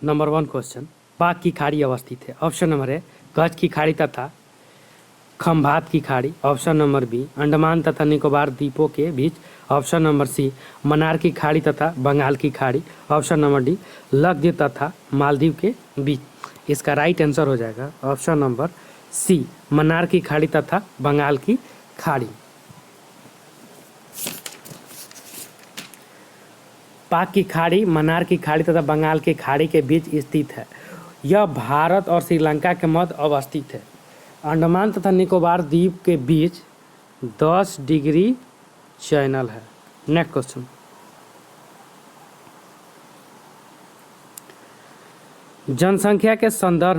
Number 1 question, पाक की खाड़ी अवस्थित है। ऑप्शन नंबर ए कच्छ की खाड़ी तथा खंभात की खाड़ी। ऑप्शन नंबर बी अंडमान तथा निकोबार द्वीपों के बीच। ऑप्शन नंबर सी मन्नार की खाड़ी तथा बंगाल की खाड़ी। ऑप्शन नंबर डी लक्षद्वीप तथा मालदीव के बीच। इसका राइट आंसर हो जाएगा ऑप्शन नंबर सी मन्नार की खाड़ी तथा बंगाल की खाड़ी। पाक की खाड़ी मन्नार की खाड़ी तथा बंगाल की खाड़ी के बीच स्थित है। यह भारत और श्रीलंका के मध्य अवस्थित है। अंडमान तथा निकोबार द्वीप के बीच 10 डिग्री चैनल है। नेक्स्ट क्वेश्चन, जनसंख्या के संदर्भ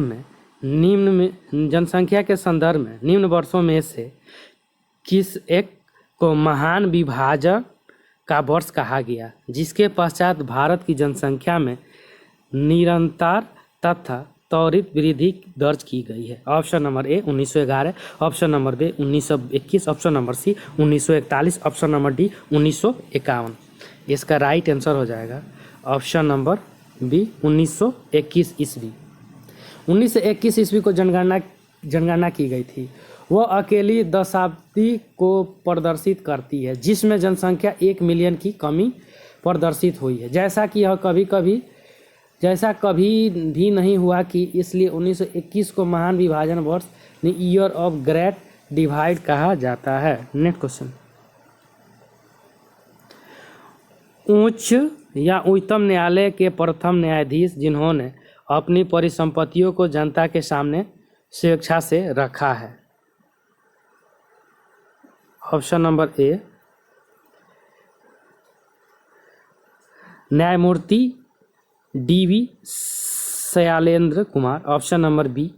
में निम्न वर्षों में से किस एक को महान विभाजन का वर्ष कहा गया, जिसके पश्चात भारत की जनसंख्या में निरंतर तथा त्वरित वृद्धि दर्ज की गई है। Option number A 1911, option number B 1921, option number C 1941, option number D 1951। इसका राइट आंसर हो जाएगा ऑप्शन नंबर बी 1921 ईस्वी। 1921 ईस्वी को जनगणना की गई थी। वह अकेली दशाब्दी को प्रदर्शित करती है, जिसमें जनसंख्या 1 मिलियन की कमी प्रदर्शित हुई है। जैसा कि यह कभी भी नहीं हुआ कि इसलिए 1921 को महान विभाजन वर्ष ईयर ऑफ ग्रेट डिवाइड कहा जाता है। नेक्स्ट क्वेश्चन, उच्च या उच्चतम न्यायालय के प्रथम न्यायाधीश जिन्होंने अपनी परिसंपत्तियों को जनता के सामने स्वेच्छा से रखा है। ऑप्शन नंबर ए न्यायमूर्ति DV Shailendra Kumar. Option number B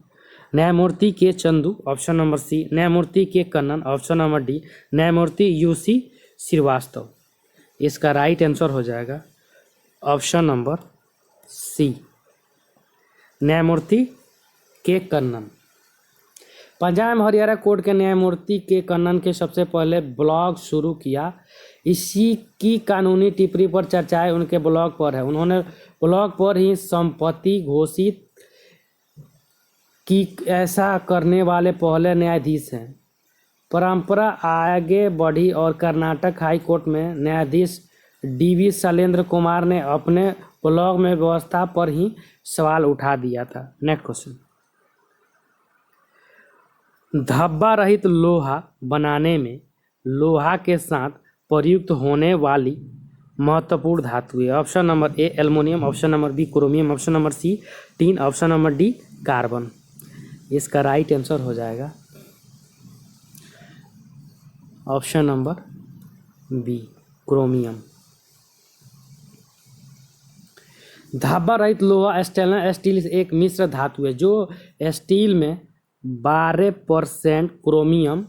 न्यायमूर्ति K Chandu. Option number C न्यायमूर्ति K Kannan. Option number D न्यायमूर्ति यूसी श्रीवास्तव। इसका राइट आंसर हो जाएगा ऑप्शन नंबर सी न्यायमूर्ति के कन्नन। पंजाब हरियाणा कोर्ट के न्यायमूर्ति के कन्नन के सबसे पहले ब्लॉग शुरू किया। इसी की कानूनी टिप्पणी पर चर्चाएं उनके ब्लॉग पर है। उन्होंने ब्लॉग पर ही संपत्ति घोषित की। ऐसा करने वाले पहले न्यायाधीश हैं। परंपरा आगे बढ़ी और कर्नाटक हाई कोर्ट में न्यायाधीश डीवी शैलेंद्र कुमार ने अपने ब्लॉग में व्यवस्था पर ही सवाल उठा दिया था। नेक्स्ट क्वेश्चन, धब्बा रहित लोहा बनाने में लोहा के साथ प्रयुक्त होने वाली महत्वपूर्ण धातु है। Option number A aluminium, option number B chromium, option number C tin, option number D carbon. इसका राइट आंसर हो जाएगा ऑप्शन नंबर बी क्रोमियम। धब्बा रहित लोहा स्टेनलेस स्टील एक मिश्र धातु है जो स्टील में 12% क्रोमियम,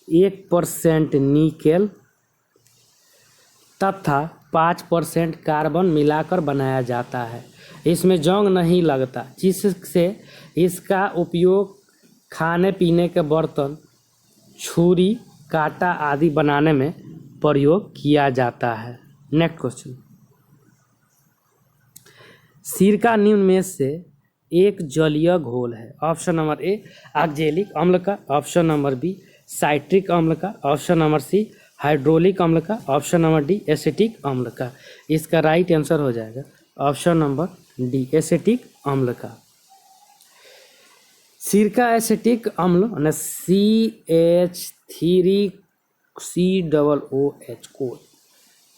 1% निकेल तथा 5% कार्बन मिलाकर बनाया जाता है। इसमें जंग नहीं लगता, जिससे इसका उपयोग खाने पीने के बर्तन, छुरी, कांटा आदि बनाने में प्रयोग किया जाता है। नेक्स्ट क्वेश्चन, सिरका निम्न में से एक जलीय घोल है। ऑप्शन नंबर ए ऑक्जेलिक अम्ल का, ऑप्शन नंबर बी साइट्रिक अम्ल का, ऑप्शन नंबर सी हाइड्रोलिक अम्ल का, ऑप्शन नंबर डी एसिटिक अम्ल का। इसका राइट आंसर हो जाएगा ऑप्शन नंबर डी एसिटिक अम्ल का। सिरका एसिटिक अम्ल यानी CH3COOH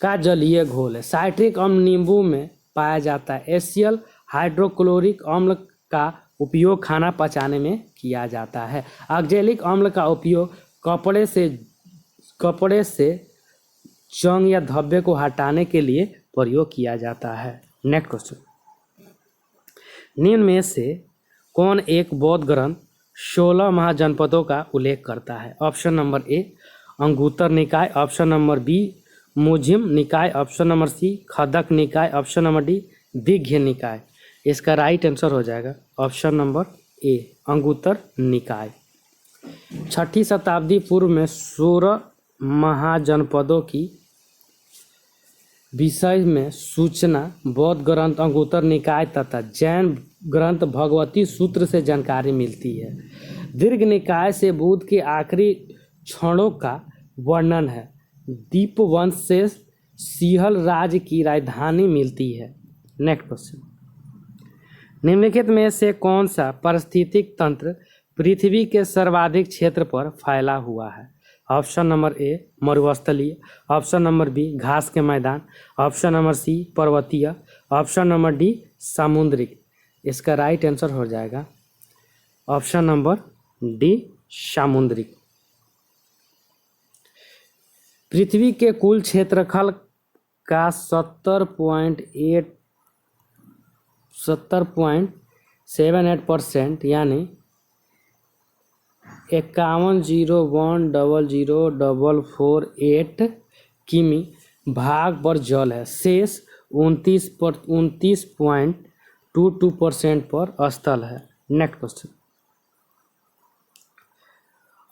का जलीय घोल है। साइट्रिक अम्ल नींबू में पाया जाता है। एसियल हाइड्रोक्लोरिक अम्ल का उपयोग खाना पचाने में किया जाता है। ऑक्जेलिक अम्ल का उपयोग कपड़े से जंग या धब्बे को हटाने के लिए प्रयोग किया जाता है। नेक्स्ट क्वेश्चन, निम्न में से कौन एक बौद्ध ग्रंथ 16 महाजनपदों का उल्लेख करता है। ऑप्शन नंबर ए अंगुत्तर निकाय, ऑप्शन नंबर बी मुझिम निकाय, ऑप्शन नंबर सी खदक निकाय, ऑप्शन नंबर डी दिग्घ्य निकाय। इसका राइट आंसर हो जाएगा ऑप्शन नंबर ए अंगुत्तर निकाय। 6ठी शताब्दी पूर्व में 16 महाजनपदों की विषय में सूचना बौद्ध ग्रंथ अंगुत्तर निकाय तथा जैन ग्रंथ भगवती सूत्र से जानकारी मिलती है। दीर्घ निकाय से बुद्ध के आखिरी क्षणों का वर्णन है। दीपवंश से सिंहल राज्य की राजधानी मिलती है। नेक्स्ट क्वेश्चन, निम्नलिखित में से कौन सा पारिस्थितिक तंत्र पृथ्वी के सर्वाधिक क्षेत्र पर फैला हुआ है? ऑप्शन नंबर ए मरुस्थलीय, ऑप्शन नंबर बी घास के मैदान, ऑप्शन नंबर सी पर्वतीय, ऑप्शन नंबर डी सामुद्रिक। इसका राइट आंसर हो जाएगा ऑप्शन नंबर डी सामुद्रिक। पृथ्वी के कुल क्षेत्रफल का 70.78% यानी 51,010,048 किमी भाग पर जल है। शेष 29.22% पर स्थल है। नेक्स्ट क्वेश्चन,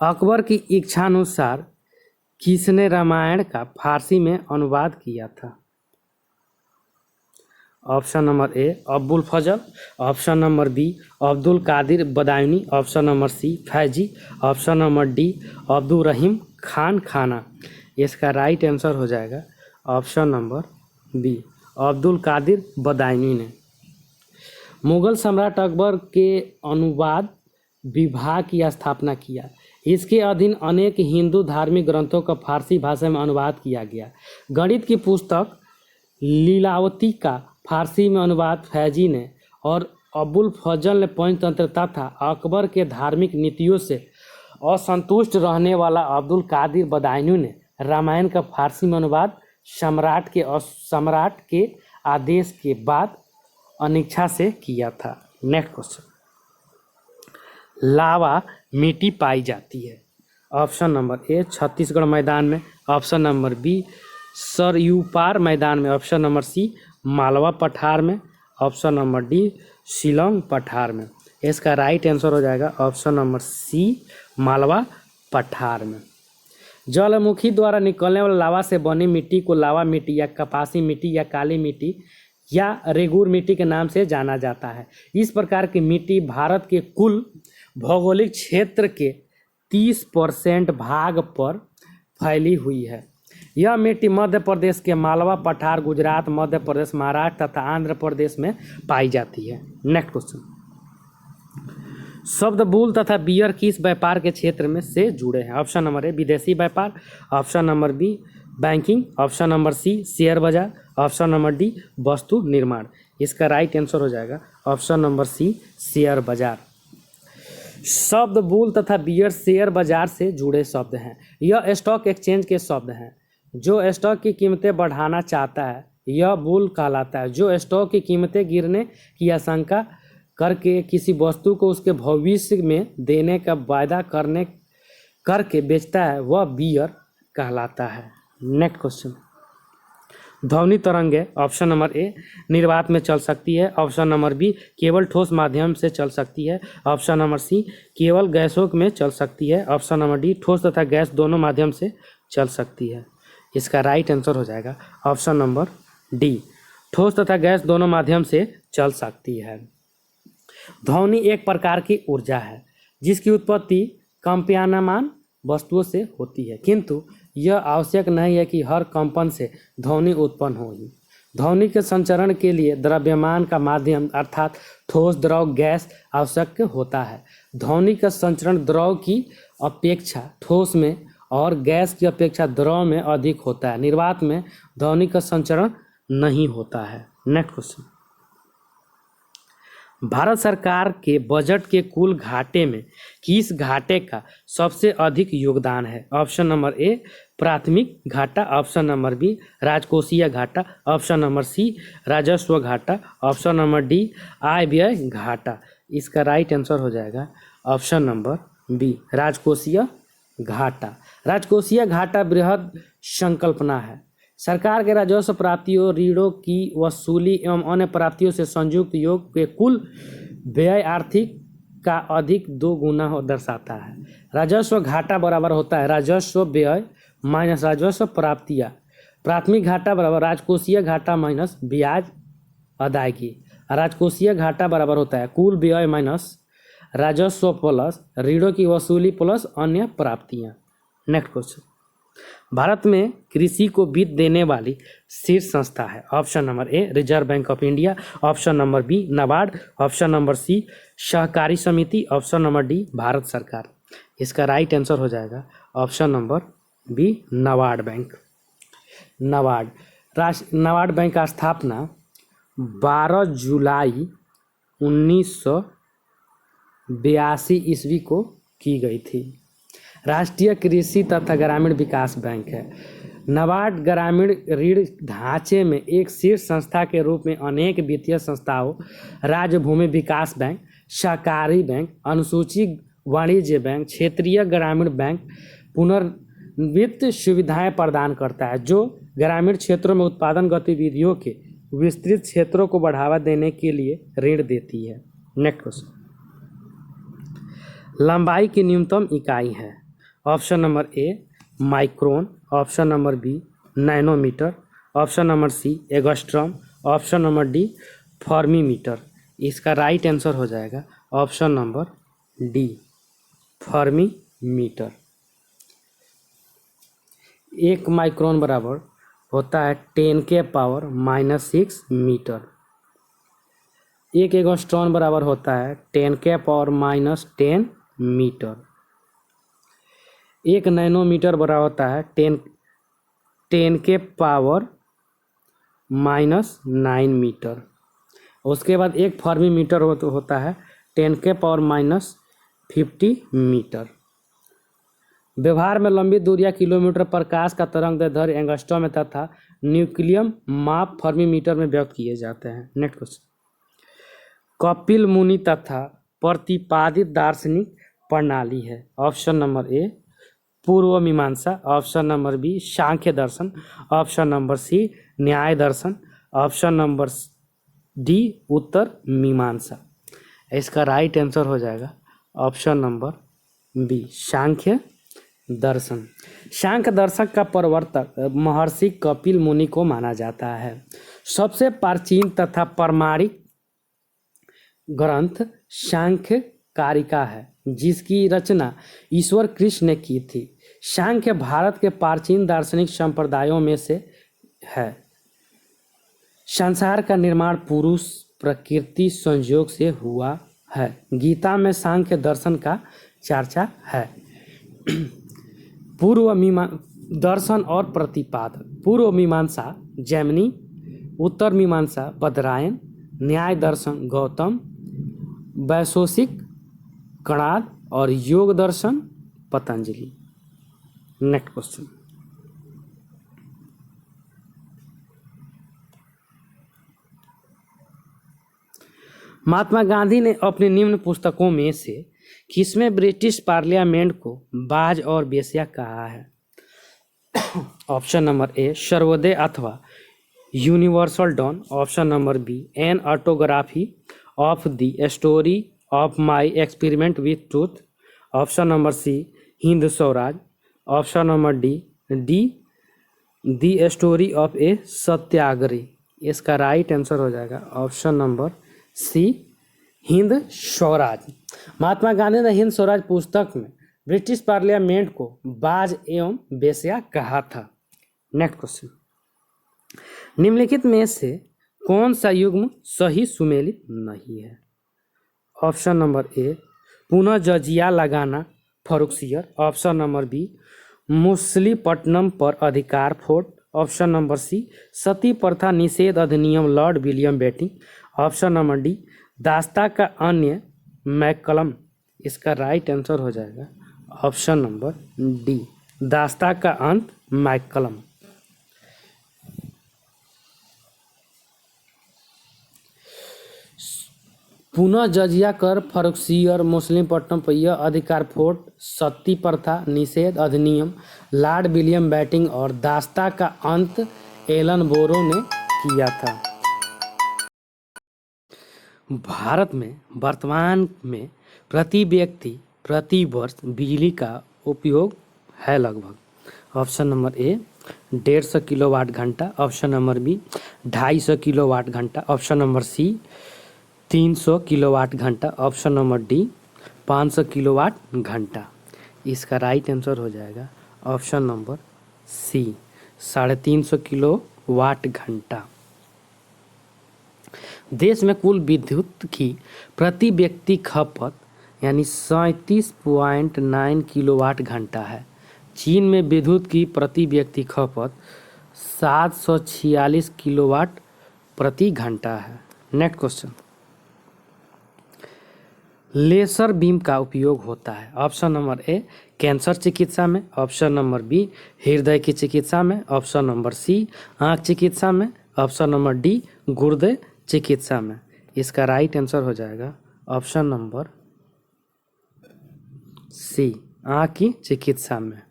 अकबर की इच्छानुसार किसने रामायण का फारसी में अनुवाद किया था? Option number A Abul Fazal, option number B Abdul Qadir Badayuni, option number C Faizi, option number D Abdul Rahim Khan Khana. इसका राइट आंसर हो जाएगा option number B Abdul Qadir Badayuni ने। मुगल सम्राट अकबर के अनुवाद विभाग की स्थापना किया। इसके अधीन अनेक हिंदू धार्मिक ग्रंथों का फारसी भाषा में अनुवाद किया गया। गणित की पुस्तक लीलावती का फारसी में अनुवाद फैजी ने और अबुल फजल ने पंचतंत्रता था अकबर के धार्मिक नीतियों से असंतुष्ट रहने वाला अब्दुल कादिर बदायूनी ने रामायण का फारसी में अनुवाद सम्राट के आदेश के बाद अनिच्छा से किया था। नेक्स्ट क्वेश्चन, लावा मिट्टी पाई जाती है। ऑप्शन नंबर ए छत्तीसगढ़ मैदान में, ऑप्शन नंबर बी सरयू पार मैदान में, ऑप्शन नंबर सी मालवा पठार में, ऑप्शन नंबर डी शिलोंग पठार में। इसका राइट आंसर हो जाएगा ऑप्शन नंबर सी मालवा पठार में। ज्वालामुखी द्वारा निकलने वाला लावा से बनी मिट्टी को लावा मिट्टी या कपासी मिट्टी या काली मिट्टी या रेगूर मिट्टी के नाम से जाना जाता है। इस प्रकार की मिट्टी भारत के कुल भौगोलिक क्षेत्र के 30% भाग पर फैली हुई है। यह मिट्टी मध्य प्रदेश के मालवा पठार, गुजरात, मध्य प्रदेश, महाराष्ट्र तथा आंध्र प्रदेश में पाई जाती है। नेक्स्ट क्वेश्चन, शब्द बुल तथा बियर किस व्यापार के क्षेत्र में से जुड़े हैं? ऑप्शन नंबर ए विदेशी व्यापार, option number B banking, option number C share बाजार, ऑप्शन नंबर डी वस्तु निर्माण। इसका राइट आंसर हो जाएगा ऑप्शन नंबर सी शेयर बाजार। शब्द बुल तथा बियर शेयर बाजार से जुड़े शब्द हैं। यह स्टॉक एक्सचेंज के शब्द हैं। जो स्टॉक की कीमतें बढ़ाना चाहता है यह बुल कहलाता है। जो स्टॉक की कीमतें गिरने की आशंका करके किसी वस्तु को उसके भविष्य में देने का वायदा करके बेचता है वह बियर कहलाता है। नेक्स्ट क्वेश्चन, ध्वनि तरंगे ऑप्शन नंबर ए निर्वात में चल सकती है, ऑप्शन नंबर बी केवल ठोस माध्यम से चल सकती है, ऑप्शन नंबर सी केवल गैसों में चल सकती है, ऑप्शन नंबर डी ठोस तथा गैस दोनों माध्यम से चल सकती है। इसका राइट आंसर हो जाएगा ऑप्शन नंबर डी ठोस तथा गैस दोनों माध्यम से चल सकती है। ध्वनि एक प्रकार की ऊर्जा है जिसकी उत्पत्ति कंपनामान वस्तुओं से होती है, किंतु यह आवश्यक नहीं है कि हर कंपन से ध्वनि उत्पन्न होगी। ध्वनि के संचरण के लिए द्रव्यमान का माध्यम अर्थात ठोस, द्रव, गैस आवश्यक होता है। ध्वनि का संचरण द्रव की अपेक्षा ठोस में और गैस की अपेक्षा द्रव में अधिक होता है। निर्वात में ध्वनि का संचरण नहीं होता है। नेक्स्ट क्वेश्चन, भारत सरकार के बजट के कुल घाटे में किस घाटे का सबसे अधिक योगदान है? ऑप्शन नंबर ए प्राथमिक घाटा, ऑप्शन नंबर बी राजकोषीय घाटा, ऑप्शन नंबर सी राजस्व घाटा, ऑप्शन नंबर डी आय व्यय घाटा। इसका राइट आंसर हो जाएगा ऑप्शन नंबर बी राजकोषीय घाटा। राजकोषीय घाटा बृहद संकल्पना है। सरकार के राजस्व प्राप्तियों, ऋणों की वसूली एवं अन्य प्राप्तियों से संयुक्त योग के कुल व्यय आर्थिक का अधिक 2 गुना दर्शाता है। राजस्व घाटा बराबर होता है राजस्व व्यय माइनस राजस्व प्राप्तियाँ प्राथमिक घाटा बराबर राजकोषीय घाटा माइनस ब्याज अदायगी। राजकोषीय घाटा बराबर होता है कुल व्यय माइनस राजस्व प्लस ऋणों की वसूली प्लस अन्य प्राप्तियां। नेक्स्ट क्वेश्चन, भारत में कृषि को वित्त देने वाली शीर्ष संस्था है। Option number A reserve bank of India, option number B NABARD, option number C सहकारी समिति, ऑप्शन नंबर डी भारत सरकार। इसका राइट आंसर हो जाएगा option number B NABARD bank. NABARD bank का स्थापना 12 जुलाई 1982 ईस्वी को की गई थी। राष्ट्रीय कृषि तथा ग्रामीण विकास बैंक है। नाबार्ड ग्रामीण ऋण ढांचे में एक शीर्ष संस्था के रूप में अनेक वित्तीय संस्थाओं, राज्य भूमि विकास बैंक, सहकारी बैंक, अनुसूचित वाणिज्य बैंक, क्षेत्रीय ग्रामीण बैंक पुनर्वित्त सुविधाएं प्रदान करता है, जो ग्रामीण क्षेत्रों में उत्पादन गतिविधियों के विस्तृत क्षेत्रों को बढ़ावा देने के लिए ऋण देती है। नेक्स्ट क्वेश्चन, लंबाई की न्यूनतम इकाई है। Option number A micron, option number B nanometre, option number C angstrom, option number D fermimetre. इसका राइट आंसर हो जाएगा option number D fermimetre. 1 micron बराबर होता है 10 के पावर -6 मीटर। 1 एंगस्ट्रॉम बराबर होता है 10 के पावर -10 मीटर। 1 नैनोमीटर बराबर होता है 10 के पावर -9 मीटर। उसके बाद 1 फर्मीमीटर होता है 10 के पावर -50 मीटर। व्यवहार में लंबी दूरियां किलोमीटर प्रकाश का तरंग दैर्ध्य एंगस्ट्रॉम में तथा न्यूक्लियम माप फर्मीमीटर में व्यक्त किए जाते हैं। नेक्स्ट क्वेश्चन, कपिल मुनि तथा प्रतिपादित दार्शनिक प्रणाली है। ऑप्शन नंबर ए पूर्व मीमांसा, ऑप्शन नंबर बी सांख्य दर्शन, ऑप्शन नंबर सी न्याय दर्शन, ऑप्शन नंबर डी उत्तर मीमांसा। इसका राइट आंसर हो जाएगा ऑप्शन नंबर बी सांख्य दर्शन। सांख्य दर्शन का प्रवर्तक महर्षि कपिल मुनि को माना जाता है। सबसे प्राचीन तथा प्रामाणिक ग्रंथ सांख्य कारिका है, जिसकी रचना ईश्वर कृष्ण ने की थी। सांख्य भारत के प्राचीन दार्शनिक संप्रदायों में से है। संसार का निर्माण पुरुष प्रकृति संयोग से हुआ है। गीता में सांख्य दर्शन का चर्चा है। पूर्व दर्शन और प्रतिपादक, पूर्व मीमांसा जैमिनी, उत्तर मीमांसा बदरायन, न्याय दर्शन गौतम, वैशेषिक कणाद और योग दर्शन पतंजलि। नेक्स्ट क्वेश्चन, महात्मा गांधी ने अपनी निम्न पुस्तकों में से किसमें ब्रिटिश पार्लियामेंट को बाज और बेश्या कहा है? ऑप्शन नंबर ए सर्वोदय अथवा universal dawn, option number B an autobiography of the story of my experiment with truth, option number C Hind Swaraj, option number D the story of a Satyagrahi. इसका राइट आंसर हो जाएगा option number C Hind Swaraj. Mahatma Gandhi ने हिंद स्वराज पुस्तक में British parliament को बाज एवं बेश्या कहा था। नेक्स्ट क्वेश्चन, निम्नलिखित में से कौन सा युग्म सही सुमेलित नहीं है? ऑप्शन नंबर ए पुनः जजिया लगाना Farrukhsiyar, option number B Masulipatnam पर अधिकार Ford, option number C sati प्रथा निषेध अधिनियम Lord William Bentinck, option number D दास्ता का अन्य मैकलम। इसका राइट आंसर हो जाएगा ऑप्शन नंबर डी दास्ता का अंत मैकलम। पुनः जजिया कर फरुखसियर मुसलीपट्टनम पर यह अधिकार फोर्ट, सती प्रथा निषेध अधिनियम, लॉर्ड विलियम बेटिंग और दास्ता का अंत एलन बोरो ने किया था। भारत में वर्तमान में प्रति व्यक्ति प्रति वर्ष बिजली का उपयोग है लगभग। ऑप्शन नंबर ए 150 किलोवाट घंटा, ऑप्शन नंबर बी 250 किलोवाट घंटा, ऑप्शन नंबर सी 300 किलोवाट घंटा, ऑप्शन नंबर डी 500 किलोवाट घंटा। इसका राइट आंसर हो जाएगा ऑप्शन नंबर सी 350 किलोवाट घंटा। देश में कुल विद्युत की प्रति व्यक्ति खपत यानी 37.9 किलोवाट घंटा है। चीन में विद्युत की प्रति व्यक्ति खपत 746 किलोवाट प्रति घंटा है। नेक्स्ट क्वेश्चन, लेजर बीम का उपयोग होता है। ऑप्शन नंबर ए कैंसर चिकित्सा में, ऑप्शन नंबर बी हृदय की चिकित्सा में, ऑप्शन नंबर सी आँख चिकित्सा में, ऑप्शन नंबर डी गुर्दे चिकित्सा में। इसका राइट आंसर हो जाएगा ऑप्शन नंबर सी आँख की चिकित्सा में।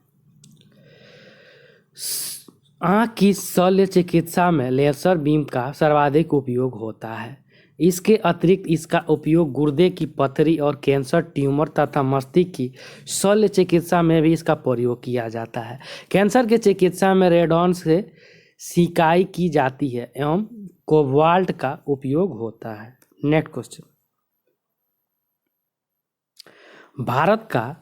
आँख की शल्य चिकित्सा में लेजर बीम का सर्वाधिक उपयोग होता है। इसके अतिरिक्त इसका उपयोग गुर्दे की पथरी और कैंसर ट्यूमर तथा मस्तिष्क की शल्य चिकित्सा में भी इसका प्रयोग किया जाता है। कैंसर के चिकित्सा में रेडॉन से सिकाई की जाती है एवं कोबाल्ट का उपयोग होता है। नेक्स्ट क्वेश्चन, भारत का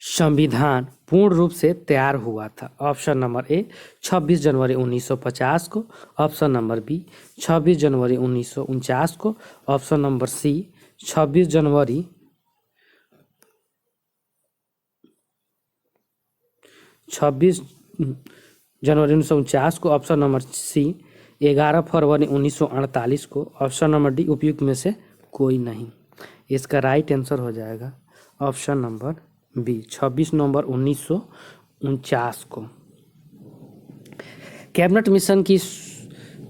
संविधान पूर्ण रूप से तैयार हुआ था। ऑप्शन नंबर ए 26 जनवरी 1950 को, ऑप्शन नंबर बी 26 जनवरी 1949 को, ऑप्शन नंबर सी 26 जनवरी 1949 को, ऑप्शन नंबर सी 11 फरवरी 1948 को, ऑप्शन नंबर डी उपयुक्त में से कोई नहीं। इसका राइट आंसर हो जाएगा ऑप्शन नंबर बी 26 नवंबर 1949 को। कैबिनेट मिशन की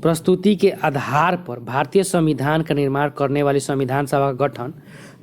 प्रस्तुति के आधार पर भारतीय संविधान का निर्माण करने वाली संविधान सभा का गठन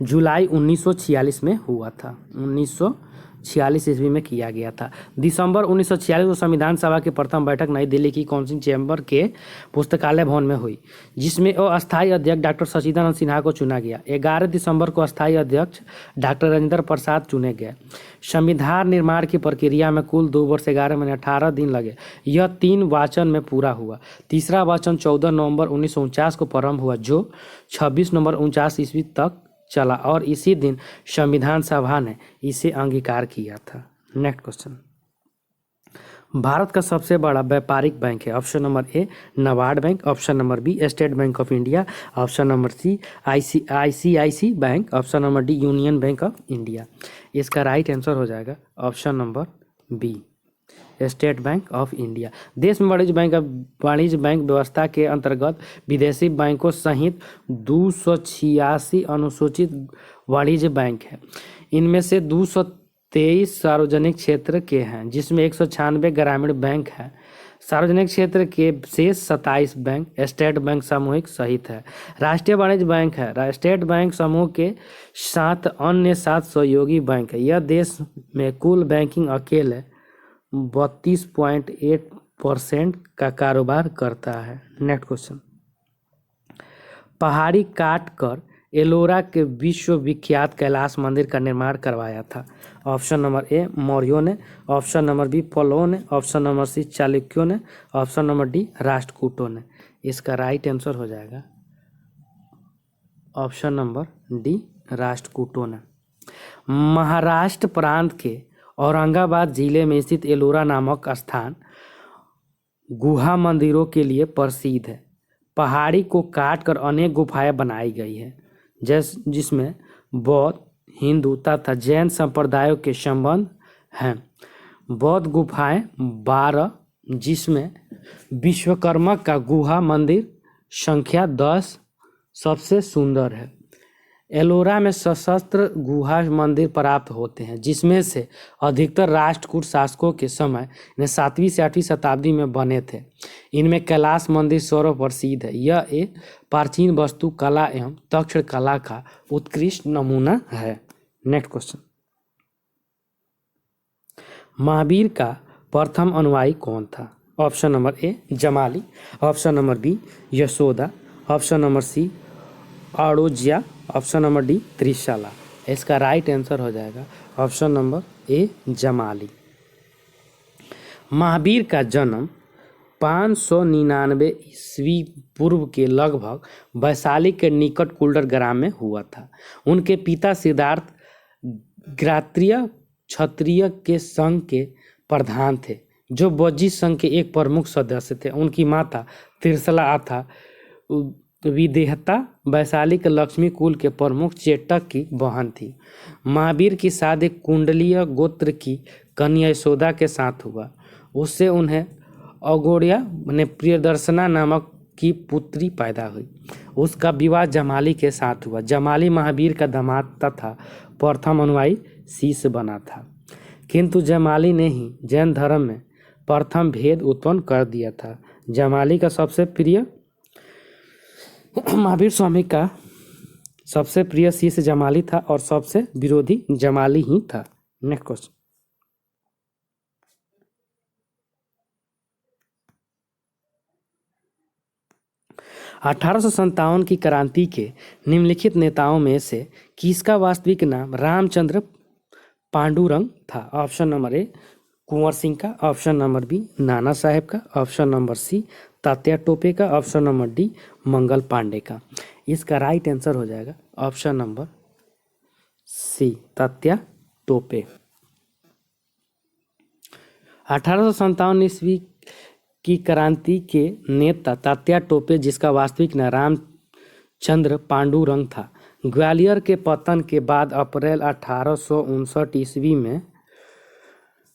जुलाई 1946 में हुआ था। 1946 ईस्वी में किया गया था। दिसंबर 1946 को संविधान सभा की प्रथम बैठक नई दिल्ली की काउंसिल चैम्बर के पुस्तकालय भवन में हुई, जिसमें अस्थायी अध्यक्ष डॉक्टर सचिदानंद सिन्हा को चुना गया। 11 दिसंबर को अस्थायी अध्यक्ष डॉक्टर राजेंद्र प्रसाद चुने गए। संविधान निर्माण की प्रक्रिया में कुल 2 वर्ष 11 महीने 18 दिन लगे। यह 3 वाचन में पूरा हुआ। तीसरा वाचन 14 नवंबर 1949 को प्रारंभ हुआ, जो 26 नवंबर 1949 ईस्वी तक चला और इसी दिन संविधान सभा ने इसे अंगीकार किया था। नेक्स्ट क्वेश्चन, भारत का सबसे बड़ा व्यापारिक बैंक है। Option number A NABARD bank, option number B state bank of India, option number C ICIC bank, option number D union bank of India. इसका राइट आंसर हो जाएगा option number B state bank of India. देश में वाणिज्य bank व्यवस्था के अंतर्गत विदेशी बैंकों सहित 286 अनुसूचित वाणिज्य बैंक है। इनमें से 223 सार्वजनिक क्षेत्र के हैं, जिसमें 196 ग्रामीण बैंक हैं। सार्वजनिक क्षेत्र के शेष 27 बैंक स्टेट बैंक सामूहिक सहित है। राष्ट्रीय वाणिज्य बैंक है। स्टेट बैंक समूह के साथ अन्य 7 सहयोगी बैंक है। यह देश में कुल बैंकिंग अकेले 32.8% का कारोबार करता है। नेक्स्ट क्वेश्चन, पहाड़ी काट कर एलोरा के विश्वविख्यात कैलाश मंदिर का निर्माण करवाया था। ऑप्शन नंबर ए मौर्यों ने, ऑप्शन नंबर बी पल्लवों ने, ऑप्शन नंबर सी चालुक्यों ने, ऑप्शन नंबर डी राष्ट्रकूटों ने। इसका राइट आंसर हो जाएगा ऑप्शन नंबर डी राष्ट्रकूटों ने। महाराष्ट्र प्रांत के औरंगाबाद जिले में स्थित एलोरा नामक स्थान गुहा मंदिरों के लिए प्रसिद्ध है। पहाड़ी को काटकर अनेक गुफाएं बनाई गई है, जिसमें बौद्ध, हिंदू तथा जैन संप्रदायों के संबंध हैं। बौद्ध गुफाएं 12, जिसमें विश्वकर्मा का गुहा मंदिर संख्या 10 सबसे सुंदर है। एलोरा में सशस्त्र गुहा मंदिर प्राप्त होते हैं, जिसमें से अधिकतर राष्ट्रकूट शासकों के समय 7वीं से 8वीं शताब्दी में बने थे। इनमें कैलाश मंदिर सर्वप्रसिद्ध है। यह एक प्राचीन वास्तु कला एवं दक्षिण कला का उत्कृष्ट नमूना है। नेक्स्ट क्वेश्चन, महावीर का प्रथम अनुयायी कौन था? Option number A Jamali, option number B Yashoda, option number C Anojja, option number D Trishala. इसका राइट आंसर हो जाएगा option number A Jamali. Mahavir का जन्म 599 ईस्वी पूर्व के लगभग वैशाली के निकट कुल्लर ग्राम में हुआ था। उनके पिता सिद्धार्थ ग्रात्रीय क्षत्रिय के संघ के प्रधान थे, जो बज्जी संघ के एक प्रमुख सदस्य थे। उनकी माता त्रिशला अथा विदेहता वैशाली के लक्ष्मी कुल के प्रमुख चेटक की बहन थी। महावीर की शादी कुंडलीय गोत्र की कन्या यशोदा के साथ हुआ। उससे उन्हें अगोड़िया ने प्रियदर्शना नामक की पुत्री पैदा हुई। उसका विवाह जमाली के साथ हुआ। जमाली महावीर का दामाद तथा प्रथम अनुयायी शिष्य बना था, किंतु जमाली ने ही जैन धर्म में प्रथम भेद उत्पन्न कर दिया था। जमाली का सबसे प्रिय महावीर स्वामी का सबसे प्रिय शिष्य जमाली था और सबसे विरोधी जमाली ही था। Next question. 1857 की क्रांति के निम्नलिखित नेताओं में से किसका वास्तविक नाम रामचंद्र पांडुरंग था? Option number A Kunwar Singh का, option number B Nana Saheb का, option number C Tatya Tope का, option number D Mangal Pandey का। इसका राइट आंसर हो जाएगा option number C Tatya Tope. 1857 ईस्वी की क्रांति के नेता तात्या टोपे, जिसका वास्तविक नाम रामचंद्र पांडुरंग था, ग्वालियर के पतन के बाद अप्रैल 1859 ईस्वी में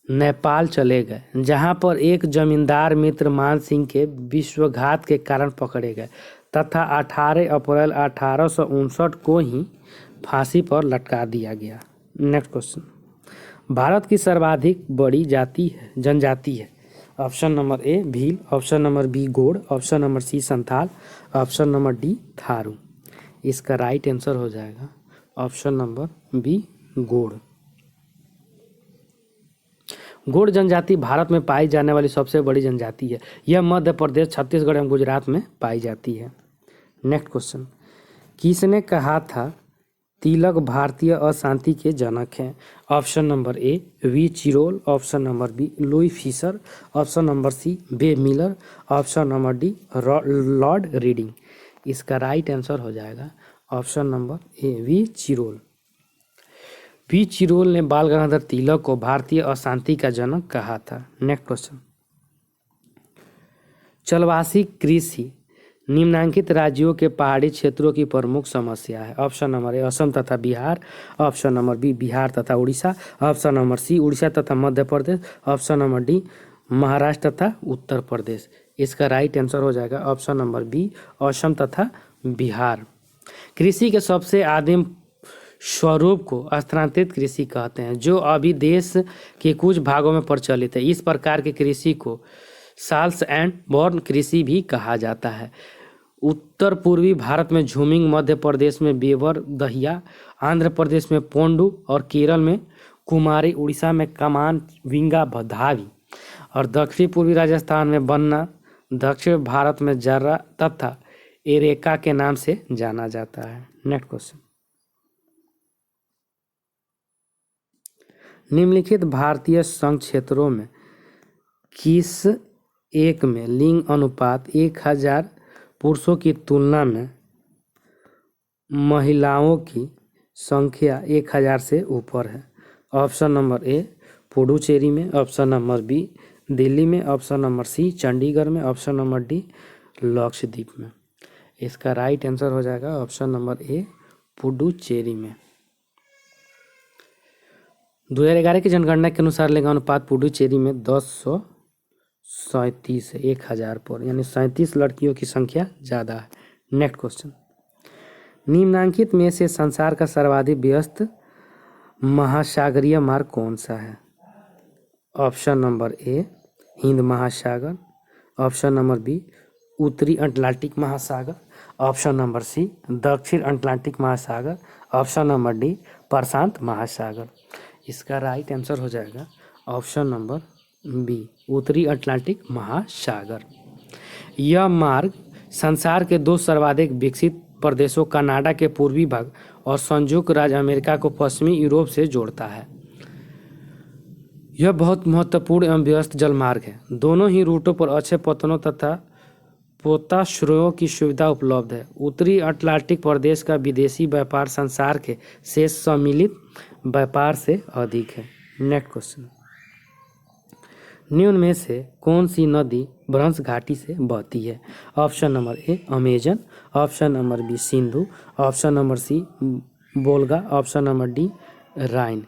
नेपाल चले गए, जहां पर एक जमींदार मित्र मान सिंह के विश्वासघात के कारण पकड़े गए तथा 18 अप्रैल 1859 को ही फांसी पर लटका दिया गया। Next question. भारत की सर्वाधिक बड़ी जनजाति है? Option number A Bhil, option number B Gond, option number C Santhal, option number D Tharu. इसका राइट आंसर हो जाएगा option number B Gond. Gond जनजाति भारत में पाई जाने वाली सबसे बड़ी जनजाति है। यह मध्य प्रदेश, छत्तीसगढ़ एवं गुजरात में पाई जाती है। Next question. किसने कहा था तिलक भारतीय अशांति के जनक हैं? Option number A V Chirol, option number B Louis Fischer, option number C Webb Miller, option number D Lord Reading. इसका राइट आंसर हो जाएगा option number A V Chirol. V Chirol ने बाल गंगाधर तिलक को भारतीय अशांति का जनक कहा था। Next question. चलवासी कृषि निम्नांकित राज्यों के पहाड़ी क्षेत्रों की प्रमुख समस्या है। ऑप्शन नंबर ए असम तथा Bihar, option number B Bihar तथा Orissa, option number C Orissa तथा Madhya Pradesh, option number D Maharashtra तथा उत्तर प्रदेश। इसका राइट आंसर हो जाएगा ऑप्शन नंबर बी असम तथा बिहार। कृषि के सबसे आदिम स्वरूप को स्थानांतरित कृषि कहते हैं, जो अभी देश के कुछ भागों में प्रचलित है। इस प्रकार की कृषि को साल्स एंड बॉर्न कृषि भी कहा जाता है। उत्तर पूर्वी भारत में झूमिंग, मध्य प्रदेश में बेवर दहिया, आंध्र प्रदेश में पोंडू और केरल में कुमारी, उड़ीसा में कमान विंगा धावी और दक्षिण पूर्वी राजस्थान में बन्ना, दक्षिण भारत में जर्रा तथा एरेका के नाम से जाना जाता है। Next question. निम्नलिखित भारतीय संघ क्षेत्रों में किस एक में लिंग अनुपात 1000 पुरुषों की तुलना में महिलाओं की संख्या 1000 से ऊपर है? ऑप्शन नंबर ए पुडुचेरी में, ऑप्शन नंबर बी दिल्ली में, ऑप्शन नंबर सी चंडीगढ़ में, ऑप्शन नंबर डी लक्षद्वीप में। इसका राइट आंसर हो जाएगा ऑप्शन नंबर ए पुडुचेरी में। 2011 की जनगणना के अनुसार लिंग अनुपात पुडुचेरी में 1037 है 1000 पर, यानी 37 लड़कियों की संख्या ज़्यादा है। Next question. निम्नांकित में से संसार का सर्वाधिक व्यस्त महासागरीय मार्ग कौन सा है? ऑप्शन नंबर ए हिंद महासागर, ऑप्शन नंबर बी उत्तरी अटलांटिक महासागर, ऑप्शन नंबर सी दक्षिण अटलांटिक महासागर, ऑप्शन नंबर डी प्रशांत महासागर। इसका राइट आंसर हो जाएगा ऑप्शन नंबर बी उत्तरी अटलांटिक महासागर। यह मार्ग संसार के 2 सर्वाधिक विकसित प्रदेशों कनाडा के पूर्वी भाग और संयुक्त राज्य अमेरिका को पश्चिमी यूरोप से जोड़ता है। यह बहुत महत्वपूर्ण एवं व्यस्त जलमार्ग है। दोनों ही रूटों पर अच्छे पतनों तथा पोताश्रयों की सुविधा उपलब्ध है। उत्तरी अटलांटिक प्रदेश का विदेशी व्यापार संसार के शेष सम्मिलित व्यापार से अधिक है। नेक्स्ट क्वेश्चन, निम्न में से कौन सी नदी भ्रंश घाटी से बहती है? Option number A Amazon, option number B Sindhu, option number C Volga, option number D Rhine.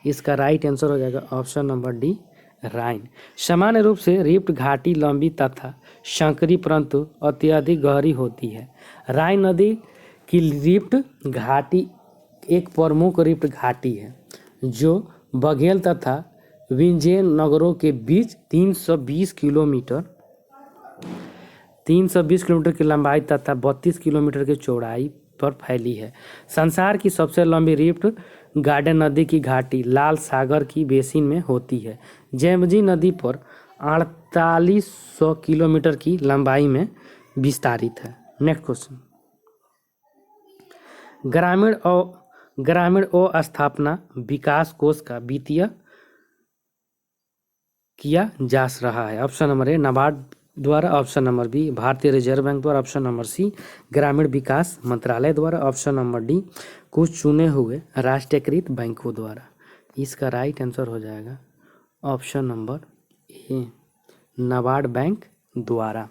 इसका राइट आंसर हो जाएगा ऑप्शन नंबर डी राइन। सामान्य रूप से रिफ्ट घाटी लंबी तथा संकरी परंतु अत्यधिक गहरी होती है। राइन नदी की रिफ्ट घाटी एक प्रमुख रिफ्ट घाटी है जो बघेल तथा विंझेन नगरों के बीच 320 किलोमीटर की लंबाई तथा 32 किलोमीटर की चौड़ाई पर फैली है। संसार की सबसे लंबी रिफ्ट गार्डन नदी की घाटी लाल सागर की बेसिन में होती है। जेमजी नदी पर 4800 किलोमीटर की लंबाई में विस्तारित है। नेक्स्ट क्वेश्चन, ग्रामीण अस्थापना विकास कोष का वित्तीय किया जा रहा है। ऑप्शन नंबर ए नाबार्ड द्वारा, ऑप्शन नंबर बी भारतीय रिजर्व बैंक द्वारा, ऑप्शन नंबर सी ग्रामीण विकास मंत्रालय द्वारा, ऑप्शन नंबर डी कुछ चुने हुए राष्ट्रीयकृत बैंकों द्वारा। इसका राइट आंसर हो जाएगा option number A NABARD bank द्वारा।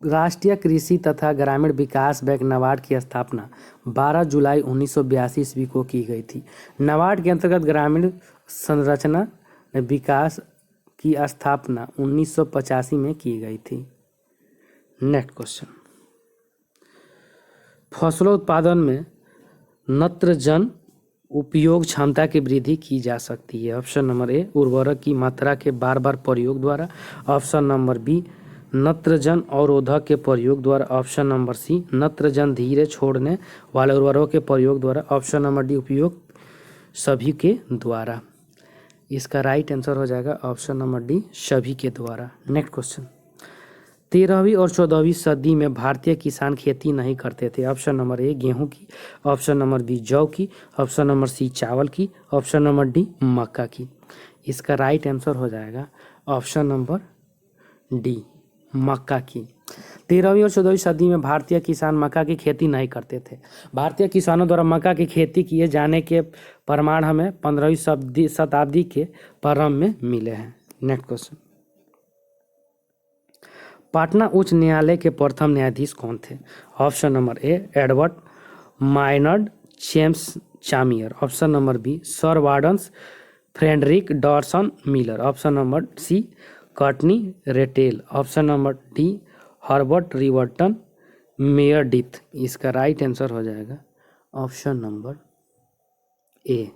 राष्ट्रीय कृषि तथा ग्रामीण विकास बैंक नाबार्ड की स्थापना 12 जुलाई 1982 ईस्वी को की गई थी। नाबार्ड के अंतर्गत ग्रामीण संरचना विकास की स्थापना 1985 में की गई थी। नेक्स्ट क्वेश्चन, फसलों उत्पादन में नत्रजन उपयोग क्षमता की वृद्धि की जा सकती है। ऑप्शन नंबर ए उर्वरक की मात्रा के बार बार प्रयोग द्वारा, ऑप्शन नंबर बी नत्रजन अवरोधक के प्रयोग द्वारा, ऑप्शन नंबर सी नत्रजन धीरे छोड़ने वाले उर्वरकों के प्रयोग द्वारा, ऑप्शन नंबर डी उपयोग सभी के द्वारा। इसका राइट आंसर हो जाएगा ऑप्शन नंबर डी सभी के द्वारा। नेक्स्ट क्वेश्चन, 13वीं और 14वीं सदी में भारतीय किसान खेती नहीं करते थे। ऑप्शन नंबर ए गेहूं की, ऑप्शन नंबर बी जौ की, ऑप्शन नंबर सी चावल की, ऑप्शन नंबर डी मक्का की। इसका राइट आंसर हो जाएगा ऑप्शन नंबर डी मक्का की। 13वीं और 14वीं सदी में भारतीय किसान मक्का की खेती नहीं करते थे। भारतीय किसानों द्वारा मक्का की खेती किए जाने के प्रमाण हमें 15वीं शताब्दी के प्रारंभ में मिले हैं। नेक्स्ट क्वेश्चन, पटना उच्च न्यायालय के प्रथम न्यायाधीश कौन थे? Option number A Edward Maynard James Chamier, option number B sir Wardens Frederick Dawson Miller, option number C Courtney Terrell, option number D Herbert Riverton Meredith. इसका राइट आंसर हो जाएगा option number A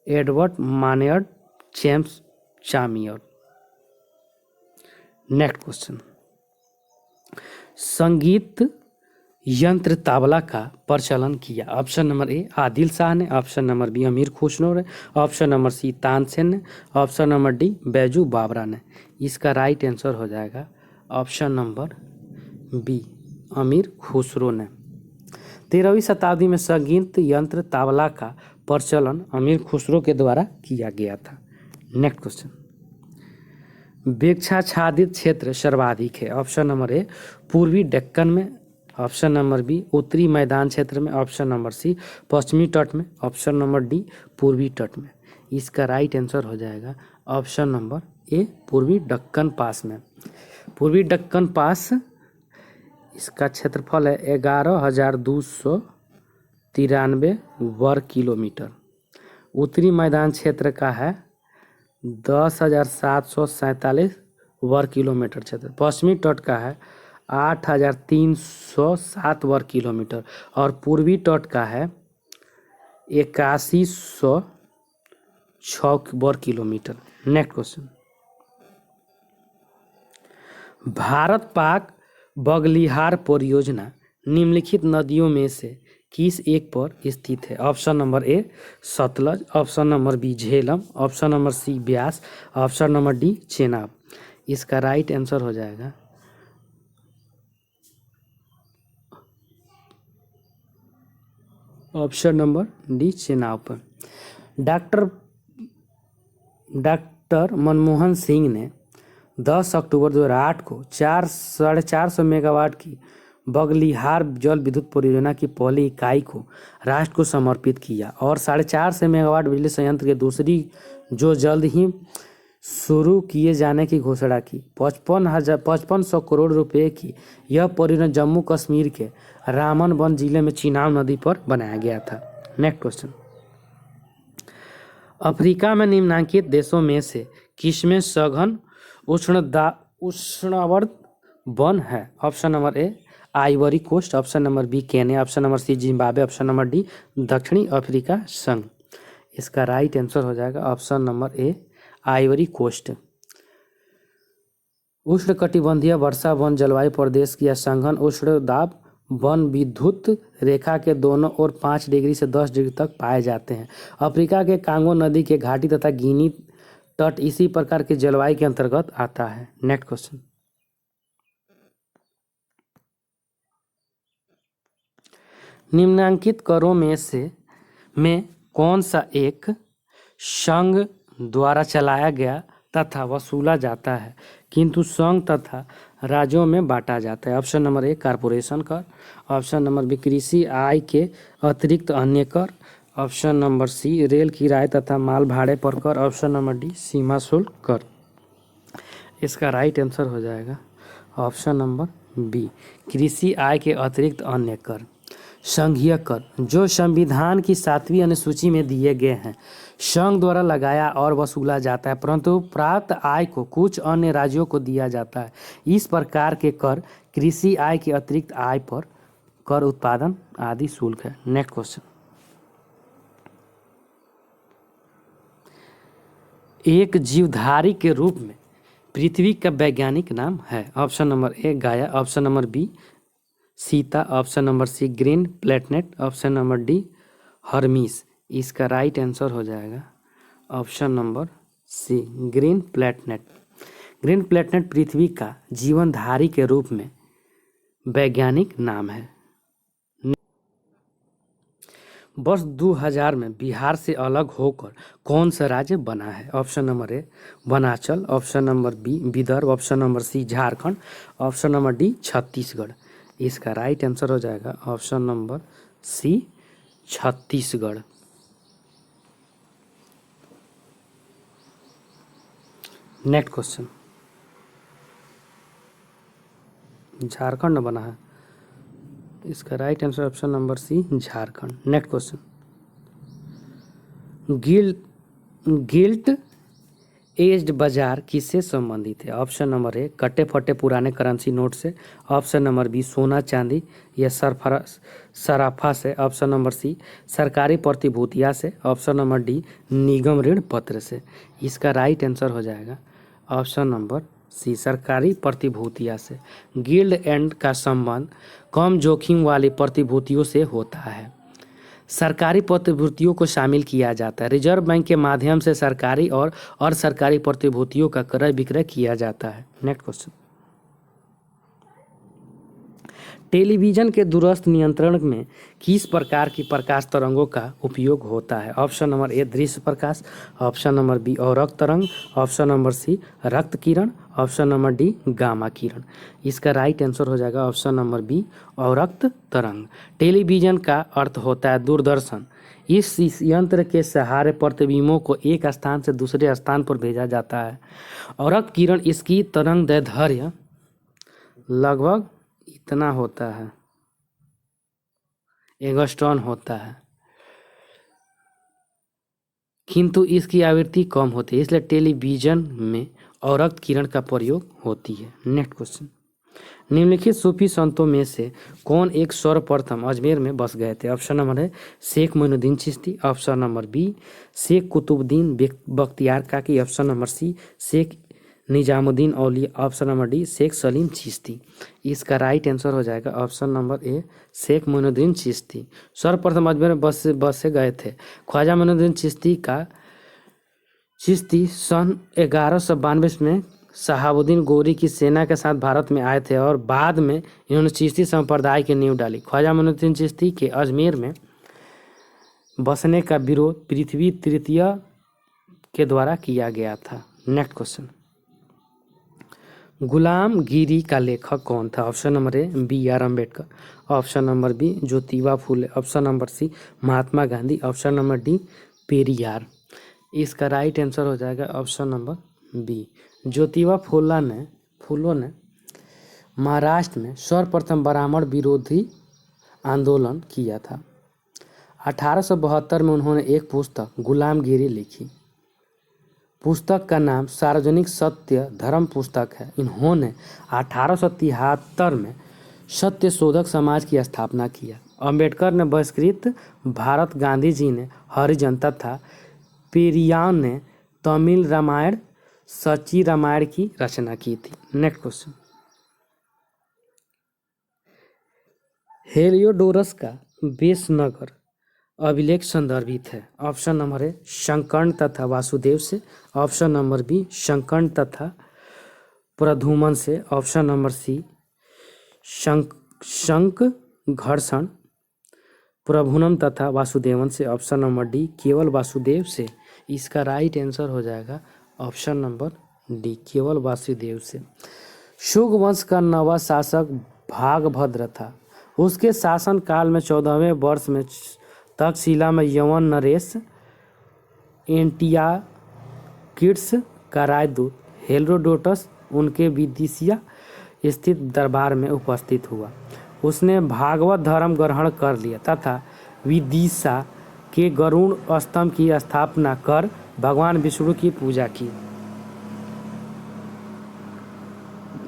Edward Maynard James Chamier. Next question, संगीत यंत्र तबला का प्रचलन किया। Option number A Adil Shah ने, option number B अमीर खुसरो ने, ऑप्शन नंबर सी तानसेन ने, ऑप्शन नंबर डी बैजू बावरा ने। इसका राइट आंसर हो जाएगा ऑप्शन नंबर बी अमीर खुसरो ने। 13वीं शताब्दी में संगीत यंत्र तबला का प्रचलन अमीर खुसरो के द्वारा किया गया था। नेक्स्ट क्वेश्चन, वृक्षाच्छादित क्षेत्र सर्वाधिक है। ऑप्शन नंबर ए पूर्वी डेक्कन में, ऑप्शन नंबर बी उत्तरी मैदान क्षेत्र में, ऑप्शन नंबर सी पश्चिमी तट में, ऑप्शन नंबर डी पूर्वी तट में। इसका राइट आंसर हो जाएगा ऑप्शन नंबर ए पूर्वी दक्कन पास में। पूर्वी दक्कन पास इसका क्षेत्रफल है 11,293 वर्ग किलोमीटर। उत्तरी मैदान क्षेत्र का है 10,747 वर्ग किलोमीटर क्षेत्र। पश्चिमी तट का है 8,307 वर्ग किलोमीटर और पूर्वी तट का है 8106 वर्ग kilometre. Next question, Bharat Pak Baglihar परियोजना निम्नलिखित नदियों में से किस एक पर स्थित है? Option number A Sutlej, option number B Jhelum, option number C Beas, option number D Chenab. इसका राइट आंसर हो जाएगा ऑप्शन नंबर डी चेनाब पर। डॉक्टर मनमोहन सिंह ने 10 अक्टूबर 2008 को 450 मेगावाट की बगलिहार जल विद्युत परियोजना की पहली इकाई को राष्ट्र को समर्पित किया और 450 मेगावाट बिजली संयंत्र के दूसरी जो जल्द ही शुरू किए जाने की घोषणा की। 5500 करोड़ रुपए की यह परियोजना जम्मू कश्मीर के रामबन जिले में चिनाब नदी पर बनाया गया था। नेक्स्ट क्वेश्चन, अफ्रीका में निम्नलिखित देशों में से किसमें सघन उष्णवर्त वन है? Option number A Ivory Coast, option number B Kenya, option number C Zimbabwe, option number D दक्षिणी अफ्रीका संघ। इसका राइट आंसर हो जाएगा option number A Ivory Coast. उष्णकटिबंधीय वर्षा वन जलवायु प्रदेश की सघन उष्ण दाब वन विद्युत रेखा के दोनों ओर 5 डिग्री से 10 डिग्री तक पाए जाते हैं। अफ्रीका के कांगो नदी के घाटी तथा गिनी तट इसी प्रकार के जलवायु के अंतर्गत आता है। नेक्स्ट क्वेश्चन, निम्नांकित करों में कौन सा एक संघ द्वारा चलाया गया तथा वसूला जाता है किंतु संघ तथा राज्यों में बांटा जाता है? ऑप्शन नंबर ए कारपोरेशन कर, ऑप्शन नंबर बी कृषि आय के अतिरिक्त अन्य कर, ऑप्शन नंबर सी रेल किराए तथा माल भाड़े पर कर, ऑप्शन नंबर डी सीमा शुल्क कर। इसका राइट आंसर हो जाएगा ऑप्शन नंबर बी कृषि आय के अतिरिक्त अन्य कर। संघीय कर जो संविधान की 7वीं अनुसूची में दिए गए हैं संघ द्वारा लगाया और वसूला जाता है, परंतु प्राप्त आय को कुछ अन्य राज्यों को दिया जाता है। इस प्रकार के कर कृषि आय के अतिरिक्त आय पर कर, उत्पादन आदि शुल्क है। नेक्स्ट क्वेश्चन, एक जीवधारी के रूप में पृथ्वी का वैज्ञानिक नाम है? Option number A Gaia, option number B Sita, option number C green planet, option number D Hermes. इसका राइट आंसर हो जाएगा option number C green planet. Green planet पृथ्वी का जीवनधारी के रूप में वैज्ञानिक नाम है। वर्ष 2000 में बिहार से अलग होकर कौन सा राज्य बना है? Option number A Vananchal, option number B Vidarbha, option number C Jharkhand, option number D Chhattisgarh. इसका राइट आंसर हो जाएगा option number C Chhattisgarh. Next question, Jharkhand बना है, इसका right answer option number C Jharkhand. Next question, gilt edged बाजार किससे संबंधित है? ऑप्शन नंबर ए कटे फटे पुराने करेंसी नोट से, ऑप्शन नंबर बी सोना चांदी या सराफा से, ऑप्शन नंबर सी सरकारी प्रतिभूतियां से, ऑप्शन नंबर डी निगम ऋण पत्र से। इसका राइट आंसर हो जाएगा ऑप्शन नंबर सी सरकारी प्रतिभूतियां से। गिल्ड एंड का संबंध कम जोखिम वाली प्रतिभूतियों से होता है। सरकारी प्रतिभूतियों को शामिल किया जाता है। रिजर्व बैंक के माध्यम से सरकारी और सरकारी प्रतिभूतियों का क्रय विक्रय किया जाता है। नेक्स्ट क्वेश्चन, टेलीविजन के दूरस्थ नियंत्रण में किस प्रकार की प्रकाश तरंगों का उपयोग होता है? ऑप्शन नंबर ए दृश्य प्रकाश, ऑप्शन नंबर बी अवरक्त तरंग, ऑप्शन नंबर सी रक्त किरण, ऑप्शन नंबर डी गामा किरण। इसका राइट आंसर हो जाएगा ऑप्शन नंबर बी अवरक्त तरंग। टेलीविजन का अर्थ होता है दूरदर्शन। इस यंत्र के सहारे प्रतिबिंबों को एक स्थान से दूसरे स्थान पर भेजा जाता है। अवरक्त किरण इसकी तरंग दैर्ध्य लगभग इतना होता है, एंगस्ट्रॉन होता है, किंतु इसकी आवृत्ति कम होती है, इसलिए टेलीविजन में अवरक्त किरण का प्रयोग होती है। नेक्स्ट क्वेश्चन, निम्नलिखित सूफी संतों में से कौन एक सर्वप्रथम अजमेर में बस गए थे? ऑप्शन नंबर है Sheikh Moinuddin Chishti, option number B Sheikh Qutbuddin Bakhtiyar Kaki, option number C Sheikh Nizamuddin Auliya, option number D Sheikh Salim Chishti. इसका राइट आंसर हो जाएगा option number A Sheikh Moinuddin Chishti. सर्वप्रथम अजमेर में बस से गए थे। ख्वाजा मोइनुद्दीन चिश्ती सन 1192 में शहाबुद्दीन गौरी की सेना के साथ भारत में आए थे और बाद में इन्होंने चिश्ती संप्रदाय की नींव डाली। ख्वाजा मोइनुद्दीन चिश्ती के अजमेर में बसने का विरोध पृथ्वी तृतीय के द्वारा किया गया था। नेक्स्ट क्वेश्चन, गुलामगिरी का लेखक कौन था? Option number A B R Ambedkar, option number B Jyotiba Phule, option number C Mahatma Gandhi, option number D Periyar. इसका राइट आंसर हो जाएगा option number B. Jyotiba Phule ने महाराष्ट्र में सर्वप्रथम ब्राह्मण विरोधी आंदोलन किया था। 1872 में उन्होंने एक पुस्तक गुलामगिरी लिखी। पुस्तक का नाम सार्वजनिक सत्य धर्म पुस्तक है। इन्होंने 1873 में सत्य शोधक समाज की स्थापना किया। अंबेडकर ने बहिष्कृत भारत, गांधी जी ने हरिजन तथा पेरियार ने तमिल रामायण सची रामायण की रचना की थी। नेक्स्ट क्वेश्चन, हेलियोडोरस का बेसनगर अभिलेख संदर्भित है। ऑप्शन नंबर ए शंकर्ण तथा वासुदेव से, ऑप्शन नंबर बी शंकर्ण तथा प्रधुमन से, ऑप्शन नंबर सी शंक घर्षण प्रभुनम तथा वासुदेवन से, ऑप्शन नंबर डी केवल वासुदेव से। इसका राइट आंसर हो जाएगा ऑप्शन नंबर डी केवल वासुदेव से। शुंग वंश का नवा शासक भागभद्र था। उसके शासन काल में 14वें वर्ष में तक्षशिला में यवन नरेश एंटियाकिड्स का राजदूत हेरोडोटस उनके विदिशिया स्थित दरबार में उपस्थित हुआ। उसने भागवत धर्म ग्रहण कर लिया तथा विदिशा के गरुड़ स्तंभ की स्थापना कर भगवान विष्णु की पूजा की।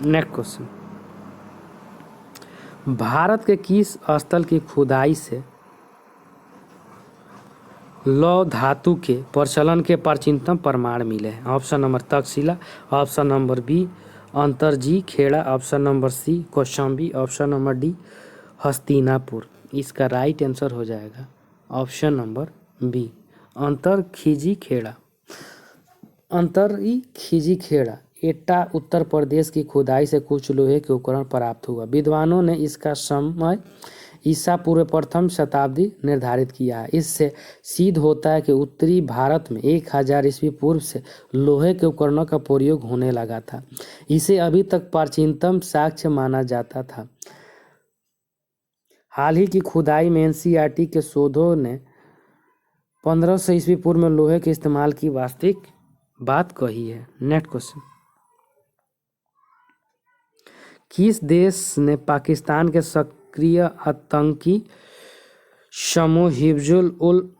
नेक्स्ट क्वेश्चन, भारत के किस स्थल की खुदाई से लौह धातु के प्रचलन के प्राचीनतम प्रमाण मिले हैं? Option number Taxila, option number B Atranji Khera, option number C Kaushambi, option number D Hastinapur. इसका राइट आंसर हो जाएगा option number B Atranji Khera. Atranji Khera Etah Uttar प्रदेश की खुदाई से कुछ लोहे के उपकरण प्राप्त हुआ। विद्वानों ने इसका समय ईसा पूर्व प्रथम शताब्दी निर्धारित किया है। इससे सिद्ध होता है कि उत्तरी भारत में 1000 ईस्वी पूर्व से लोहे के उपकरणों का प्रयोग होने लगा था। इसे अभी तक प्राचीनतम साक्ष्य माना जाता था। हाल ही की खुदाई में एनसीईआरटी के शोधों ने 1500 ईस्वी पूर्व में लोहे के इस्तेमाल की वास्तविक बात कही है। नेक्स्ट क्वेश्चन, किस देश ने पाकिस्तान के सक्रिय आतंकी समूह हिजबुल उल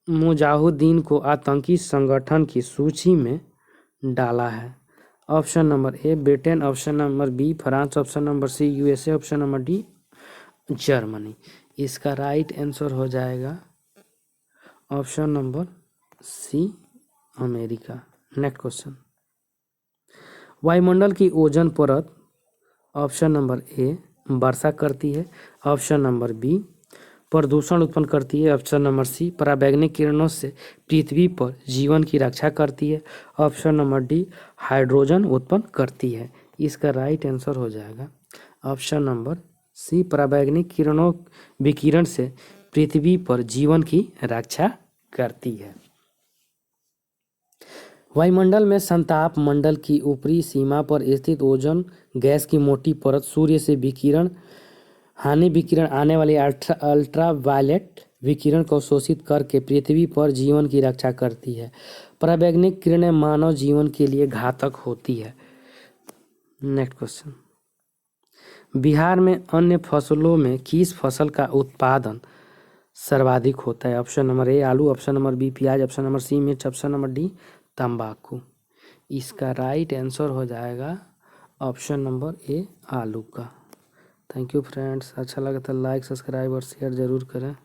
मुजाहिदीन को आतंकी संगठन की सूची में डाला है? Option number A Britain, option number B France, option number C USA, option number D Germany. इसका राइट आंसर हो जाएगा option number C America. Next question, वायुमंडल की ओजोन परत ऑप्शन नंबर ए वर्षा करती है, ऑप्शन नंबर बी प्रदूषण उत्पन्न करती है, ऑप्शन नंबर सी पराबैंगनी किरणों से पृथ्वी पर जीवन की रक्षा करती है, ऑप्शन नंबर डी हाइड्रोजन उत्पन्न करती है। इसका राइट आंसर हो जाएगा ऑप्शन नंबर सी पराबैंगनी किरणों विकिरण से पृथ्वी पर जीवन की रक्षा करती है। वायुमंडल में संताप मंडल की ऊपरी सीमा पर स्थित ओजोन गैस की मोटी परत सूर्य से हानि विकिरण आने वाली अल्ट्रावायलेट विकिरण को शोषित करके पृथ्वी पर जीवन की रक्षा करती है। पराबैंगनिक किरणें मानव जीवन के लिए घातक होती है। नेक्स्ट क्वेश्चन, बिहार में अन्य फसलों में किस फसल का उत्पादन सर्वाधिक होता है? ऑप्शन नंबर ए आलू, ऑप्शन नंबर बी प्याज, ऑप्शन नंबर सी मिर्च, ऑप्शन नंबर डी तंबाकू। इसका राइट आंसर हो जाएगा ऑप्शन नंबर ए आलू का। थैंक यू फ्रेंड्स, अच्छा लगा तो लाइक सब्सक्राइब और शेयर ज़रूर करें।